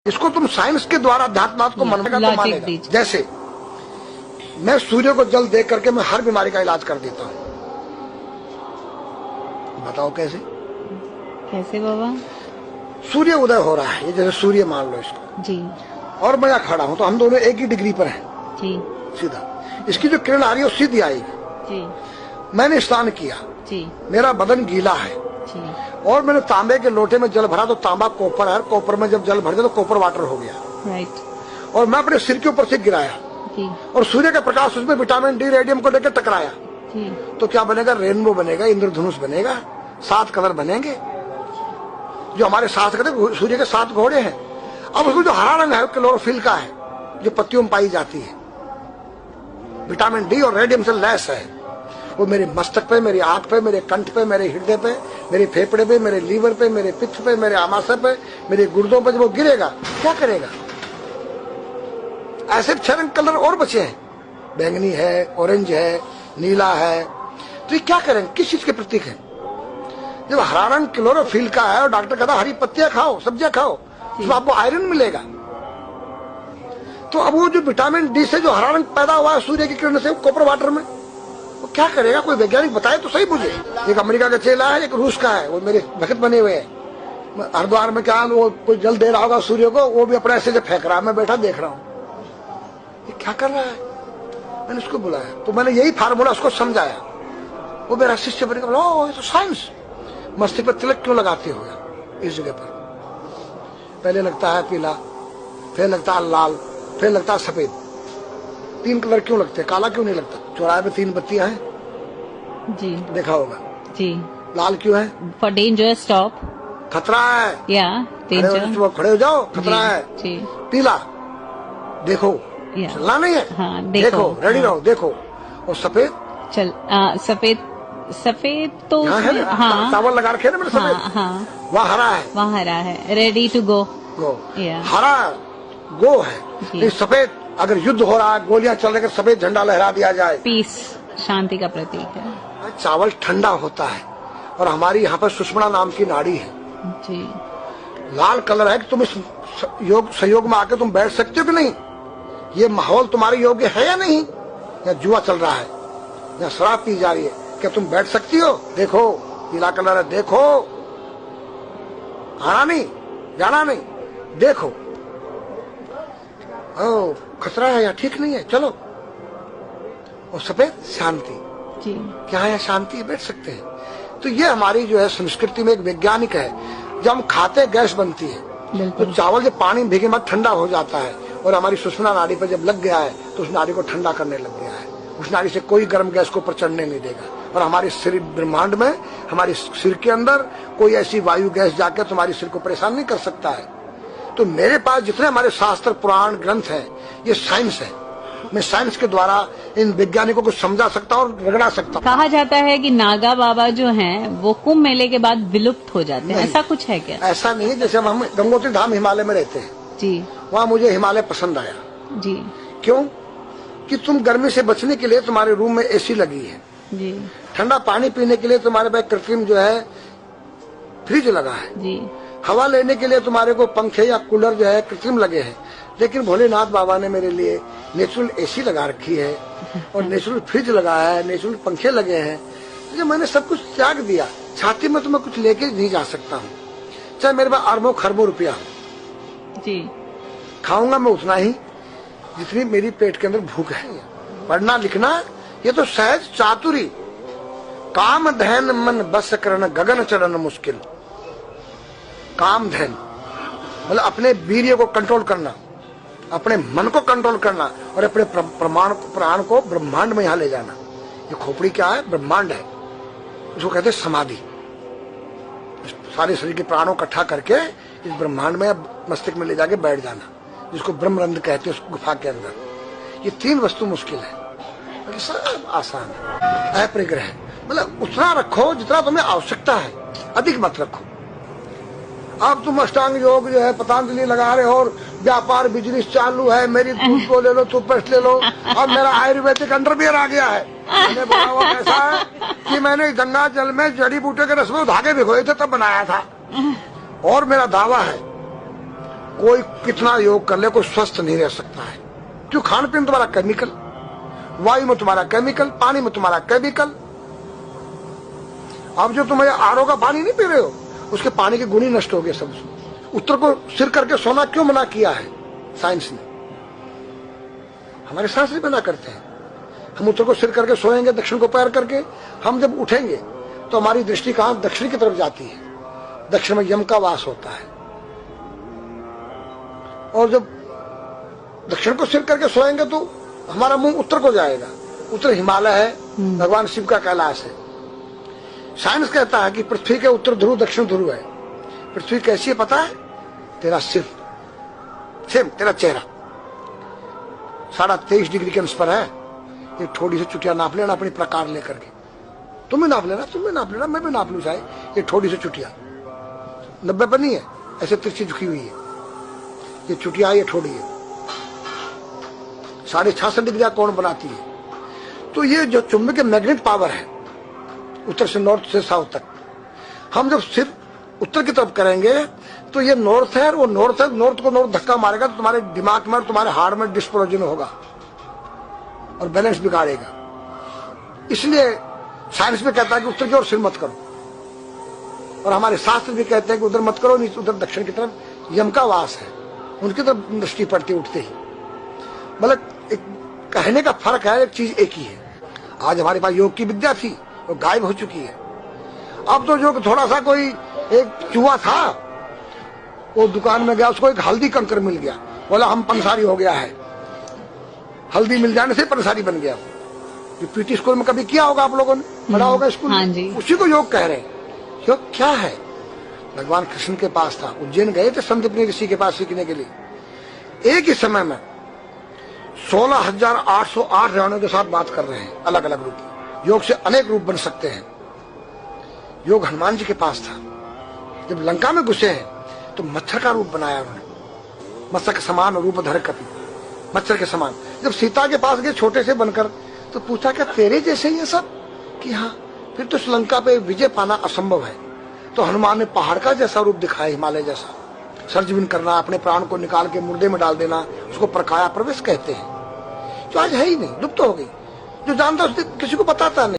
इसको तुम साइंस के द्वारा अध्यात्मात को मानेगा तो मानेगा। जैसे मैं सूर्य को जल देख करके मैं हर बीमारी का इलाज कर देता हूँ। बताओ कैसे? कैसे बाबा? सूर्य उदय हो रहा है, ये जैसे सूर्य मान लो इसको जी, और मैं यहाँ खड़ा हूँ तो हम दोनों एक ही डिग्री पर हैं जी, सीधा। इसकी जो किरण आ रही है वो सीधी आएगी। जी, मैंने स्नान किया, जी, मेरा बदन गीला है जी, और मैंने तांबे के लोटे में जल भरा तो तांबा कॉपर है, कॉपर में जब जल भर गया तो कॉपर वाटर हो गया। राइट। और मैं अपने सिर के ऊपर से गिराया जी, और सूर्य का प्रकाश उसमें विटामिन डी रेडियम को लेकर टकराया जी, तो क्या बनेगा? रेनबो बनेगा, इंद्रधनुष बनेगा, 7 कलर बनेंगे। जो हमारे 7 कलर सूर्य के 7 घोड़े हैं। अब उसमें जो हरा रंग है क्लोरोफिल का है, जो पत्तियों में पाई जाती है, विटामिन डी और रेडियम से लैस है। वो मेरे मस्तक पे, मेरी आंख पे, मेरे कंठ पे, मेरे हृदय पे, मेरे फेफड़े पे, मेरे लीवर पे, मेरे पित्त पे, मेरे आमाशय पे, मेरे गुर्दों पे जब वो गिरेगा क्या करेगा? ऐसे 6 रंग कलर और बचे हैं, बैंगनी है, ऑरेंज है, नीला है। तो ये क्या करेंगे? किस चीज के प्रतीक है? जब हरा रंग क्लोरोफिल का है और डॉक्टर कहता हरी पत्तियां खाओ, सब्जियां खाओ, तो आपको आयरन मिलेगा। तो अब वो जो विटामिन डी से जो हरा रंग पैदा हुआ है सूर्य की किरण से कॉपर वाटर में, वो क्या करेगा? कोई वैज्ञानिक बताए तो सही मुझे। एक अमेरिका का चेला है, एक रूस का है, वो मेरे भक्त बने हुए हैं। हरिद्वार में क्या वो कोई जल दे रहा होगा सूर्य को, वो भी अपने ऐसे जो फेंक रहा है, मैं बैठा देख रहा हूँ ये क्या कर रहा है। मैंने उसको बुलाया तो मैंने यही फार्मूला उसको समझाया। वो मेरा शिष्य बन गया। ओ ये तो साइंस। मस्तिष्क पर तिलक क्यों लगाते हो इस जगह पर? पहले लगता है पीला, फिर लगता है लाल, फिर लगता है सफेद। 3 कलर क्यों लगते हैं? काला क्यों नहीं लगता? चौराहे में 3 बत्तियां हैं, जी देखा होगा। जी। लाल क्यों है? फॉर डेंजर स्टॉप, खतरा है। या डेंजर, खड़े हो जाओ, खतरा है। जी। पीला देखो, चलना नहीं है। हाँ, देखो, रेडी रहो, देखो। और सफेद चल, सफेद तो हाँ, टावल लगा रखे ना मैंने सफेद। हाँ, वहाँ हरा है, वहाँ हरा है, रेडी टू गो। हरा गो है। सफेद अगर युद्ध हो रहा है, गोलियां चल रही, सफेद झंडा लहरा दिया जाए, पीस, शांति का प्रतीक है। चावल ठंडा होता है। और हमारी यहाँ पर सुषुम्ना नाम की नाड़ी है जी। लाल कलर है कि तुम इस योग सहयोग में आके तुम बैठ सकते हो कि नहीं? ये माहौल तुम्हारे योग्य है या नहीं? या जुआ चल रहा है, या शराब पी जा रही है, क्या तुम बैठ सकती हो? देखो पीला कलर है, देखो। आना नहीं, जाना नहीं, देखो। ओ खतरा है या ठीक नहीं है, चलो। और सफेद शांति जी। क्या है? शांति, बैठ सकते हैं। तो ये हमारी जो है संस्कृति में एक वैज्ञानिक है। जब हम खाते गैस बनती है तो चावल जब पानी में भीगे बाद ठंडा हो जाता है और हमारी सुषुम्ना नाड़ी पर जब लग गया है तो उस नाड़ी को ठंडा करने लग गया है। उस नाड़ी से कोई गर्म गैस को ऊपर चढ़ने नहीं देगा। और हमारे सिर ब्रह्मांड में, हमारे सिर के अंदर कोई ऐसी वायु गैस जाकर तुम्हारे सिर को परेशान नहीं कर सकता है। तो मेरे पास जितने हमारे शास्त्र पुराण ग्रंथ हैं, ये साइंस है। मैं साइंस के द्वारा इन वैज्ञानिकों को समझा सकता हूँ और रगड़ा सकता हूँ। कहा जाता है कि नागा बाबा जो हैं वो कुंभ मेले के बाद विलुप्त हो जाते हैं, ऐसा कुछ है क्या? ऐसा नहीं है। जैसे हम गंगोत्री धाम हिमालय में रहते हैं जी, वहाँ मुझे हिमालय पसंद आया जी। क्यों? कि तुम गर्मी से बचने के लिए तुम्हारे रूम में एसी लगी है जी, ठंडा पानी पीने के लिए तुम्हारे पास कृत्रिम जो है फ्रिज लगा है जी, हवा लेने के लिए तुम्हारे को पंखे या कूलर जो है कृत्रिम लगे हैं। लेकिन भोलेनाथ बाबा ने मेरे लिए नेचुरल एसी लगा रखी है और नेचुरल फ्रिज लगाया है, नेचुरल पंखे लगे हैं। तो मैंने सब कुछ त्याग दिया। छाती में तो मैं कुछ लेके नहीं जा सकता हूँ, चाहे मेरे पास अरबों खरबों रुपया जी। खाऊंगा मैं उतना ही जितनी मेरी पेट के अंदर भूख है। पढ़ना लिखना ये तो सहज चातुरी। काम धैन मन बस करन गगन चढ़न मुश्किल। काम धैन मतलब अपने वीर्य को कंट्रोल करना, अपने मन को कंट्रोल करना और अपने प्राण को ब्रह्मांड में यहाँ ले जाना। ये खोपड़ी क्या है? ब्रह्मांड है। इसको कहते हैं समाधि। सारे शरीर के प्राणों इकट्ठा करके इस ब्रह्मांड में मस्तिष्क में ले जाके बैठ जाना, जिसको ब्रह्मरंध्र कहते हैं, उस गुफा के अंदर। ये 3 वस्तु मुश्किल है, बाकी सब आसान है। अपरिग्रह मतलब उतना रखो जितना तुम्हें आवश्यकता है, अधिक मत रखो। अब तुम अष्टांग योग जो है पतंजलि लगा रहे हो और व्यापार बिजनेस चालू है, मेरी दूध को ले लो, टूथपेस्ट ले लो। अब मेरा आयुर्वेदिक अंडरवियर आ गया है। मैंने बोला वो कैसा है कि मैंने गंगा जल में जड़ी बूटे के रस में धागे भिगोए थे तब बनाया था। और मेरा दावा है कोई कितना योग कर ले कोई स्वस्थ नहीं रह सकता है। क्यों? खान पीन तुम्हारा केमिकल, वायु में तुम्हारा केमिकल, पानी में तुम्हारा केमिकल। अब जो तुम आरओ का पानी नहीं पी रहे हो, उसके पानी के गुण ही नष्ट हो गए सब। उत्तर को सिर करके सोना क्यों मना किया है साइंस ने? हमारे शास्त्र मना करते हैं। हम उत्तर को सिर करके सोएंगे, दक्षिण को पैर करके। हम जब उठेंगे तो हमारी दृष्टि कहां? दक्षिण की तरफ जाती है। दक्षिण में यम का वास होता है। और जब दक्षिण को सिर करके सोएंगे तो हमारा मुंह उत्तर को जाएगा। उत्तर हिमालय है, भगवान शिव का कैलाश है। साइंस कहता है कि पृथ्वी के उत्तर ध्रुव दक्षिण ध्रुव है। पृथ्वी कैसी है पता है? तेरा सिर, सेम तेरा चेहरा 23.5 डिग्री के अंश पर है। एक थोड़ी सी चुटिया नाप लेना अपनी प्रकार लेकर के। तुम भी नाप लेना, तुम भी नाप लेना, मैं भी नाप लू चाहे। ये थोड़ी सी चुटिया 90 पर नहीं है, ऐसे तिरछी झुकी हुई है। ये चुटिया, ये थोड़ी है 66.5 डिग्री कोण बनाती है। तो ये जो चुंबक मैग्नेट पावर है उत्तर से नॉर्थ से साउथ तक, हम जब सिर उत्तर की तरफ करेंगे तो ये नॉर्थ है, और वो नॉर्थ है। नॉर्थ को नॉर्थ धक्का मारेगा तो तुम्हारे दिमाग में और तुम्हारे हार्ट में डिस्पोजन होगा और बैलेंस बिगाड़ेगा। इसलिए साइंस में कहता है कि उत्तर की ओर सिर मत करो, और हमारे शास्त्र भी कहते हैं कि उधर मत करो, नहीं उधर दक्षिण की तरफ यम का वास है, उनकी तरफ दृष्टि पड़ती उठते ही। मतलब एक कहने का फर्क है, एक चीज एक ही है। आज हमारे पास योग की विद्या थी, वो गायब हो चुकी है। अब तो जो थोड़ा सा कोई एक चूहा था, वो दुकान में गया, उसको एक हल्दी कंकर मिल गया, बोला हम पंसारी हो गया है। हल्दी मिल जाने से पंसारी बन गया। पीटी स्कूल में कभी किया होगा आप लोगों ने, पढ़ा होगा स्कूल में। हाँ जी। उसी को योग कह रहे हैं। योग क्या है? भगवान कृष्ण के पास था, उज्जैन गए थे संदीपनी ऋषि के पास सीखने के लिए। एक ही समय में 16,808 रावणों के साथ बात कर रहे हैं, अलग अलग रूप। योग से अनेक रूप बन सकते हैं। योग हनुमान जी के पास था। जब लंका में घुसे हैं तो मच्छर का रूप बनाया उन्होंने, मत्स्य के समान रूप धर कपि, मच्छर के समान। जब सीता के पास गए छोटे से बनकर, तो पूछा क्या तेरे जैसे ये सब? कि हाँ। फिर तो श्रीलंका पे विजय पाना असंभव है। तो हनुमान ने पहाड़ का जैसा रूप दिखाया, हिमालय जैसा। सर्जविन करना, अपने प्राण को निकाल के मुर्दे में डाल देना, उसको प्रकाया प्रवेश कहते हैं, जो आज है ही नहीं, लुप्त हो गई। जो जानता किसी को बताता नहीं।